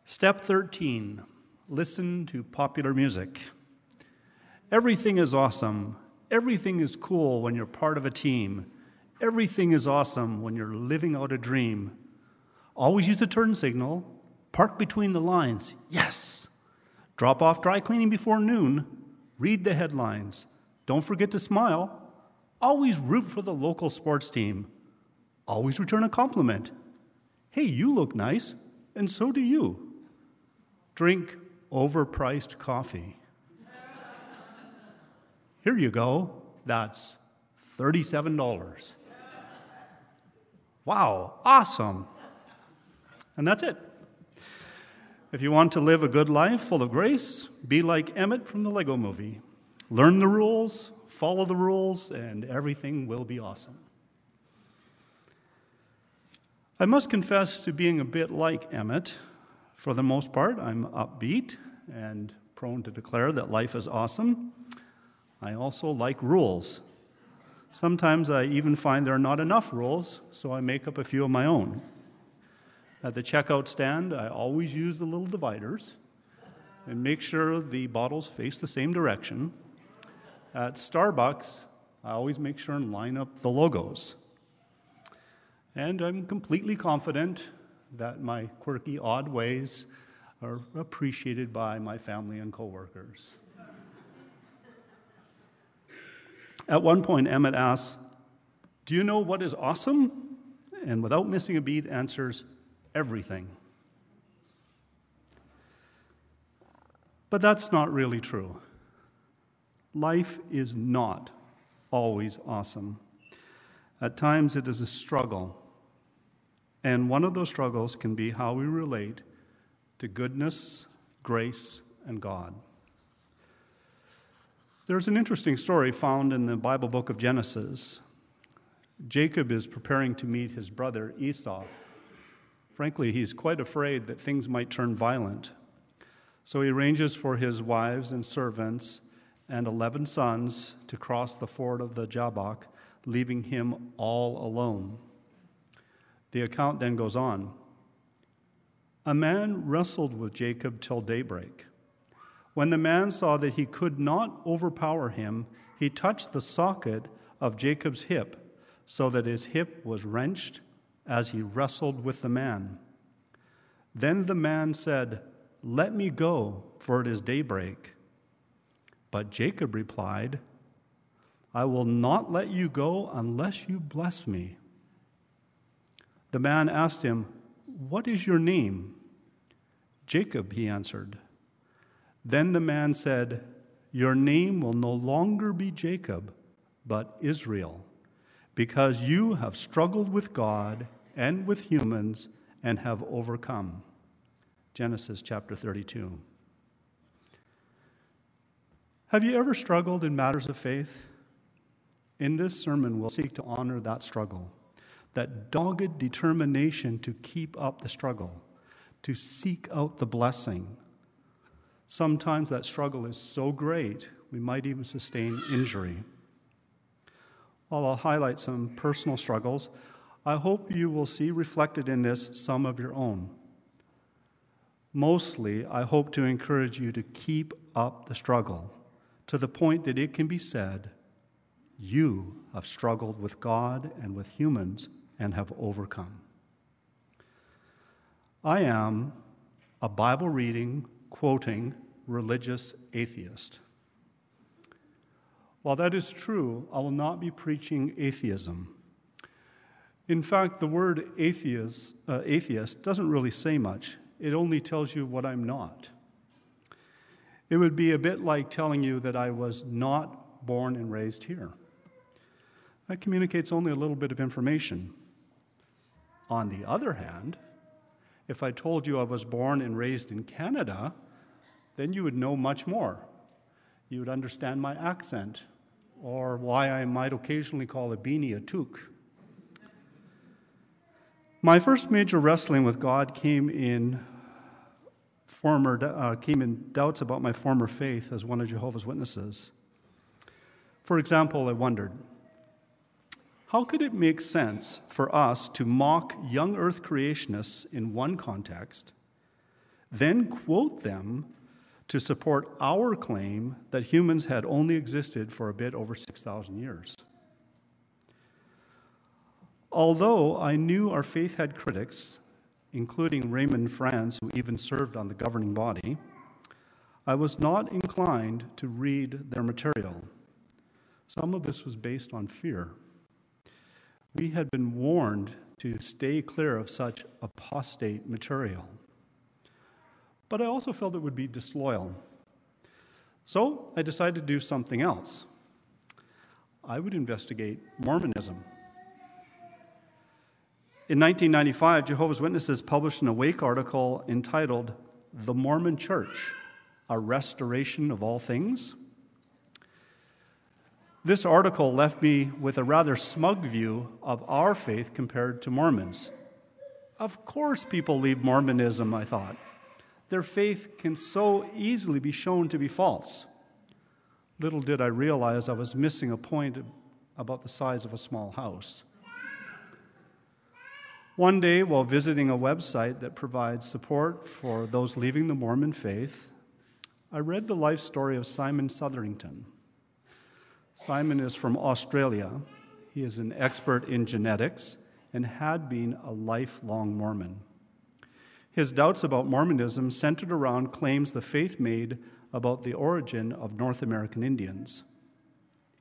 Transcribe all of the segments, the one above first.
Step 13, listen to popular music. Everything is awesome. Everything is cool when you're part of a team. Everything is awesome when you're living out a dream. Always use a turn signal. Park between the lines. Yes. Drop off dry cleaning before noon. Read the headlines. Don't forget to smile. Always root for the local sports team. Always return a compliment. Hey, you look nice, and so do you. Drink overpriced coffee. Here you go. That's $37. Wow, awesome. And that's it. If you want to live a good life full of grace, be like Emmett from the Lego movie. Learn the rules, follow the rules, and everything will be awesome. I must confess to being a bit like Emmett. For the most part, I'm upbeat and prone to declare that life is awesome. I also like rules. Sometimes I even find there are not enough rules, so I make up a few of my own. At the checkout stand, I always use the little dividers and make sure the bottles face the same direction. At Starbucks, I always make sure and line up the logos. And I'm completely confident that my quirky, odd ways are appreciated by my family and coworkers. At one point, Emmett asks, "Do you know what is awesome?" And without missing a beat, answers, "Everything." But that's not really true. Life is not always awesome. At times, it is a struggle. And one of those struggles can be how we relate to goodness, grace, and God. There's an interesting story found in the Bible book of Genesis. Jacob is preparing to meet his brother Esau. Frankly, he's quite afraid that things might turn violent. So he arranges for his wives and servants and 11 sons to cross the ford of the Jabbok, leaving him all alone. The account then goes on. A man wrestled with Jacob till daybreak. When the man saw that he could not overpower him, he touched the socket of Jacob's hip, so that his hip was wrenched as he wrestled with the man. Then the man said, "Let me go, for it is daybreak." But Jacob replied, "I will not let you go unless you bless me." The man asked him, "What is your name?" "Jacob," he answered. Then the man said, "Your name will no longer be Jacob, but Israel, because you have struggled with God and with humans and have overcome." Genesis chapter 32. Have you ever struggled in matters of faith? In this sermon, we'll seek to honor that struggle, that dogged determination to keep up the struggle, to seek out the blessing. Sometimes that struggle is so great, we might even sustain injury. While I'll highlight some personal struggles, I hope you will see reflected in this some of your own. Mostly, I hope to encourage you to keep up the struggle to the point that it can be said, you have struggled with God and with humans and have overcome. I am a Bible-reading, quoting, religious atheist. While that is true, I will not be preaching atheism. In fact, the word atheist doesn't really say much. It only tells you what I'm not. It would be a bit like telling you that I was not born and raised here. That communicates only a little bit of information. On the other hand, if I told you I was born and raised in Canada, then you would know much more. You would understand my accent, or why I might occasionally call a beanie a toque. My first major wrestling with God came in doubts about my former faith as one of Jehovah's Witnesses. For example, I wondered, how could it make sense for us to mock young earth creationists in one context, then quote them to support our claim that humans had only existed for a bit over 6,000 years. Although I knew our faith had critics, including Raymond Franz, who even served on the governing body, I was not inclined to read their material. Some of this was based on fear. We had been warned to stay clear of such apostate material. But I also felt it would be disloyal. So I decided to do something else. I would investigate Mormonism. In 1995, Jehovah's Witnesses published an Awake article entitled "The Mormon Church, a Restoration of All Things." This article left me with a rather smug view of our faith compared to Mormons. Of course people leave Mormonism, I thought. Their faith can so easily be shown to be false. Little did I realize I was missing a point about the size of a small house. One day, while visiting a website that provides support for those leaving the Mormon faith, I read the life story of Simon Southerington. Simon is from Australia. He is an expert in genetics and had been a lifelong Mormon. His doubts about Mormonism centered around claims the faith made about the origin of North American Indians.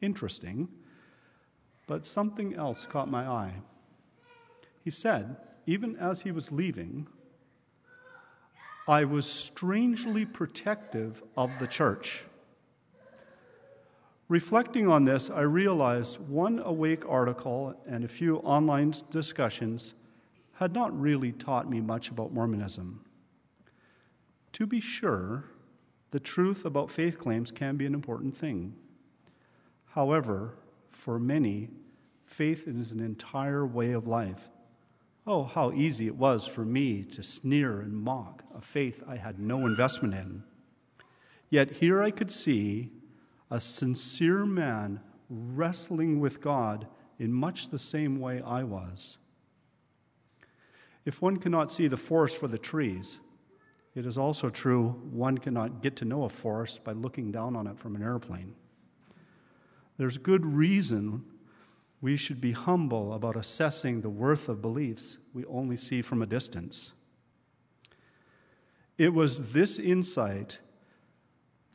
Interesting, but something else caught my eye. He said, even as he was leaving, "I was strangely protective of the church." Reflecting on this, I realized one Awake article and a few online discussions had not really taught me much about Mormonism. To be sure, the truth about faith claims can be an important thing. However, for many, faith is an entire way of life. Oh, how easy it was for me to sneer and mock a faith I had no investment in. Yet here I could see a sincere man wrestling with God in much the same way I was. If one cannot see the forest for the trees, it is also true one cannot get to know a forest by looking down on it from an airplane. There's good reason we should be humble about assessing the worth of beliefs we only see from a distance. It was this insight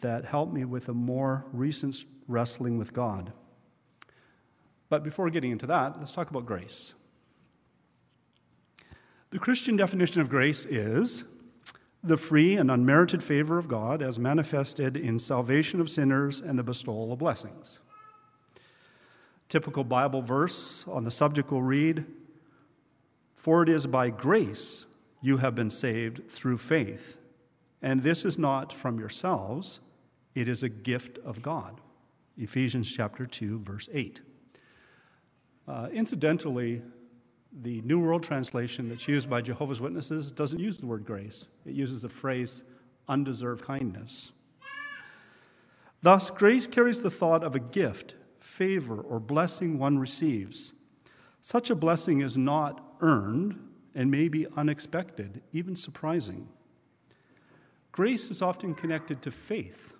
that helped me with a more recent wrestling with God. But before getting into that, let's talk about grace. The Christian definition of grace is the free and unmerited favor of God as manifested in salvation of sinners and the bestowal of blessings. Typical Bible verse on the subject will read, "For it is by grace you have been saved through faith, and this is not from yourselves, it is a gift of God." Ephesians chapter 2, verse 8. Incidentally, the New World Translation that's used by Jehovah's Witnesses doesn't use the word grace. It uses the phrase undeserved kindness. Thus, grace carries the thought of a gift, favor, or blessing one receives. Such a blessing is not earned and may be unexpected, even surprising. Grace is often connected to faith.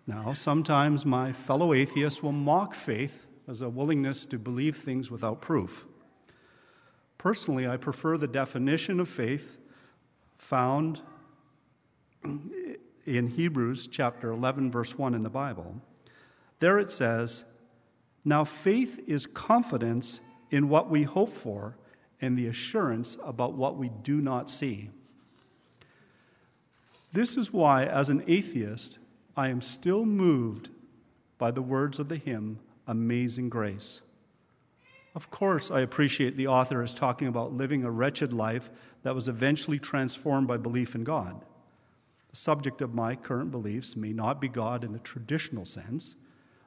Now, sometimes my fellow atheists will mock faith as a willingness to believe things without proof. Personally, I prefer the definition of faith found in Hebrews chapter 11, verse 1 in the Bible. There it says, "Now faith is confidence in what we hope for and the assurance about what we do not see." This is why, as an atheist, I am still moved by the words of the hymn, "Amazing Grace." Of course, I appreciate the author is talking about living a wretched life that was eventually transformed by belief in God. The subject of my current beliefs may not be God in the traditional sense,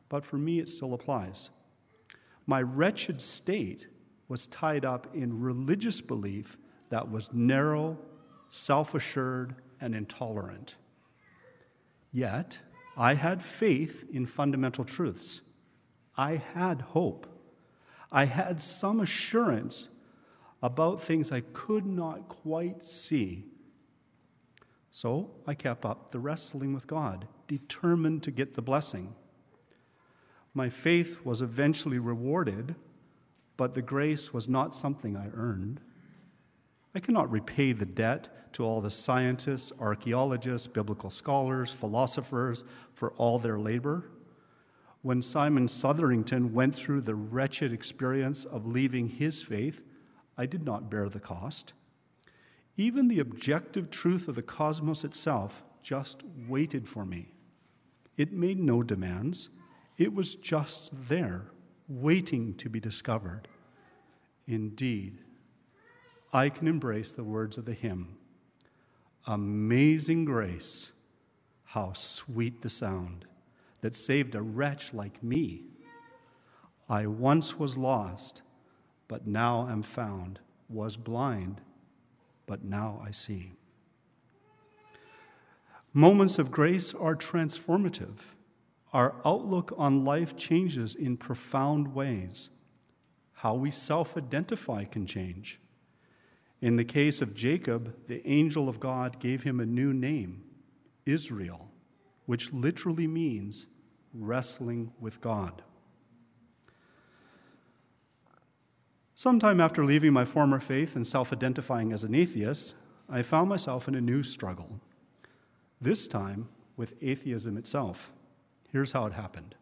but for me it still applies. My wretched state was tied up in religious belief that was narrow, self-assured, and intolerant. Yet, I had faith in fundamental truths. I had hope. I had some assurance about things I could not quite see. So I kept up the wrestling with God, determined to get the blessing. My faith was eventually rewarded, but the grace was not something I earned. I cannot repay the debt to all the scientists, archaeologists, biblical scholars, philosophers for all their labor. When Simon Southerington went through the wretched experience of leaving his faith, I did not bear the cost. Even the objective truth of the cosmos itself just waited for me. It made no demands. It was just there, waiting to be discovered. Indeed, I can embrace the words of the hymn, "Amazing grace, how sweet the sound that saved a wretch like me. I once was lost, but now am found, was blind, but now I see." Moments of grace are transformative. Our outlook on life changes in profound ways. How we self-identify can change. In the case of Jacob, the angel of God gave him a new name, Israel, which literally means wrestling with God. Sometime after leaving my former faith and self-identifying as an atheist, I found myself in a new struggle, this time with atheism itself. Here's how it happened.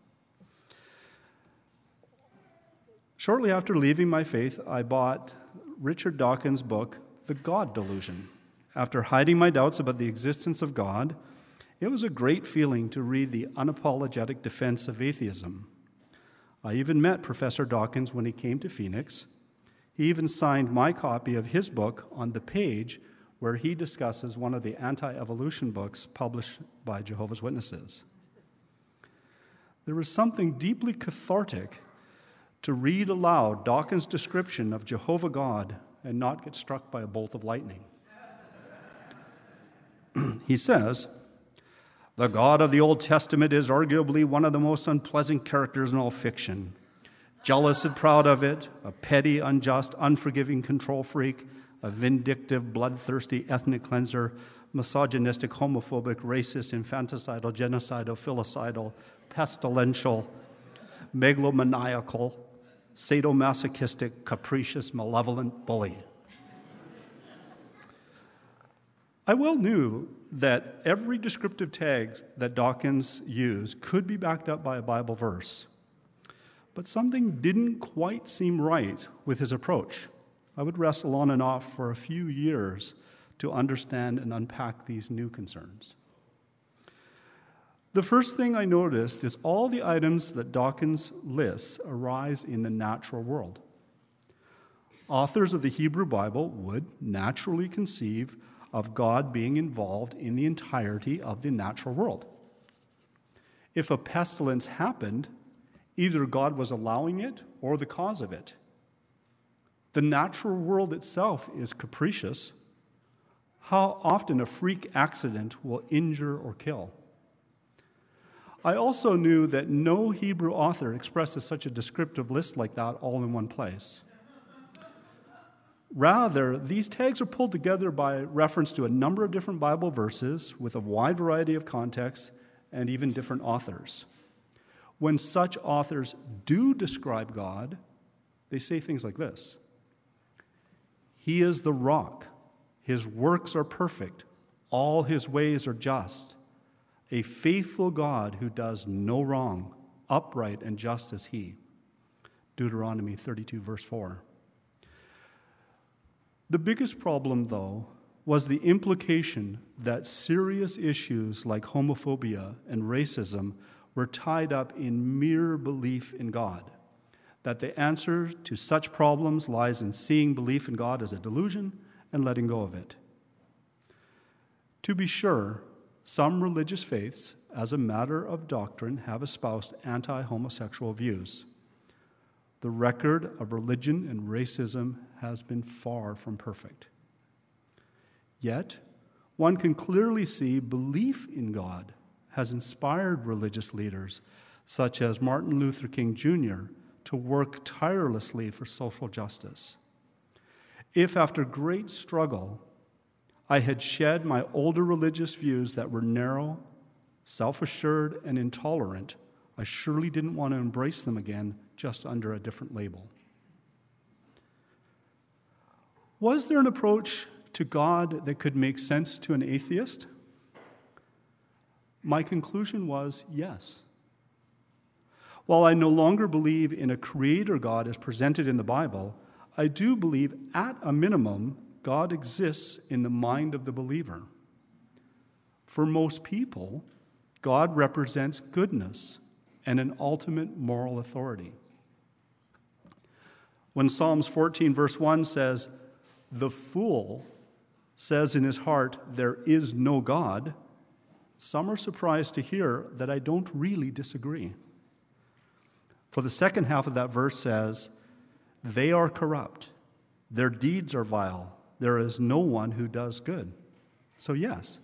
Shortly after leaving my faith, I bought Richard Dawkins' book, The God Delusion. After hiding my doubts about the existence of God, it was a great feeling to read the unapologetic defense of atheism. I even met Professor Dawkins when he came to Phoenix. He even signed my copy of his book on the page where he discusses one of the anti-evolution books published by Jehovah's Witnesses. There was something deeply cathartic to read aloud Dawkins' description of Jehovah God and not get struck by a bolt of lightning. He says, "The God of the Old Testament is arguably one of the most unpleasant characters in all fiction. Jealous and proud of it, a petty, unjust, unforgiving control freak, a vindictive, bloodthirsty ethnic cleanser, misogynistic, homophobic, racist, infanticidal, genocidal, filicidal, pestilential, megalomaniacal, sadomasochistic, capricious, malevolent bully." I well knew that every descriptive tag that Dawkins used could be backed up by a Bible verse. But something didn't quite seem right with his approach. I would wrestle on and off for a few years to understand and unpack these new concerns. The first thing I noticed is all the items that Dawkins lists arise in the natural world. Authors of the Hebrew Bible would naturally conceive of God being involved in the entirety of the natural world. If a pestilence happened, either God was allowing it or the cause of it. The natural world itself is capricious. How often a freak accident will injure or kill? I also knew that no Hebrew author expresses such a descriptive list like that all in one place. Rather, these tags are pulled together by reference to a number of different Bible verses with a wide variety of contexts and even different authors. When such authors do describe God, they say things like this: "He is the rock. His works are perfect. All his ways are just. A faithful God who does no wrong, upright and just as he." Deuteronomy 32, verse 4. The biggest problem, though, was the implication that serious issues like homophobia and racism were tied up in mere belief in God, that the answer to such problems lies in seeing belief in God as a delusion and letting go of it. To be sure, some religious faiths, as a matter of doctrine, have espoused anti-homosexual views. The record of religion and racism has been far from perfect. Yet, one can clearly see belief in God has inspired religious leaders, such as Martin Luther King Jr., to work tirelessly for social justice. If after great struggle, I had shed my older religious views that were narrow, self-assured, and intolerant. I surely didn't want to embrace them again, just under a different label. Was there an approach to God that could make sense to an atheist? My conclusion was yes. While I no longer believe in a creator God as presented in the Bible, I do believe, at a minimum, God exists in the mind of the believer. For most people, God represents goodness and an ultimate moral authority. When Psalms 14 verse 1 says, "The fool says in his heart, 'There is no God,' some are surprised to hear that I don't really disagree. For the second half of that verse says, 'They are corrupt, their deeds are vile, there is no one who does good.'" So yes,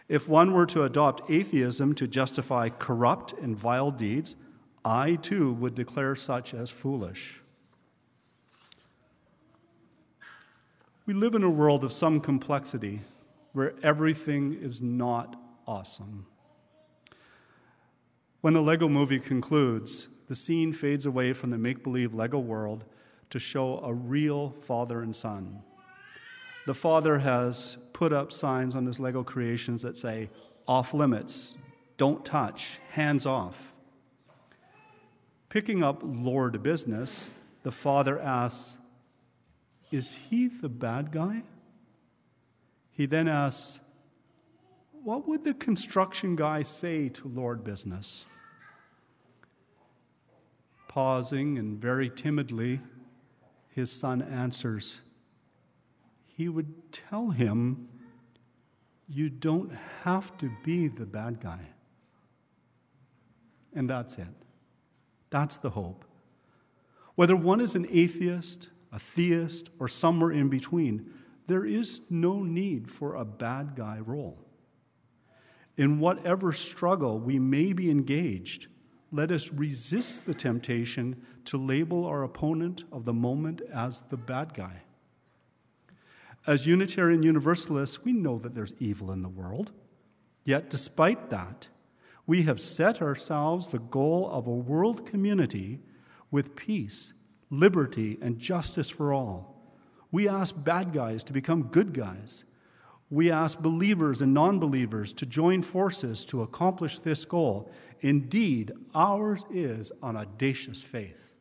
if one were to adopt atheism to justify corrupt and vile deeds, I too would declare such as foolish. We live in a world of some complexity where everything is not awesome. When the Lego movie concludes, the scene fades away from the make-believe Lego world to show a real father and son. The father has put up signs on his Lego creations that say, "Off limits, don't touch, hands off." Picking up Lord business, the father asks, "Is he the bad guy?" He then asks, "What would the construction guy say to Lord business?" Pausing and very timidly, his son answers, he would tell him, "You don't have to be the bad guy." And that's it. That's the hope. Whether one is an atheist, a theist, or somewhere in between, there is no need for a bad guy role. In whatever struggle we may be engaged, let us resist the temptation to label our opponent of the moment as the bad guy. As Unitarian Universalists, we know that there's evil in the world. Yet, despite that, we have set ourselves the goal of a world community with peace, liberty, and justice for all. We ask bad guys to become good guys. We ask believers and non-believers to join forces to accomplish this goal. Indeed, ours is an audacious faith.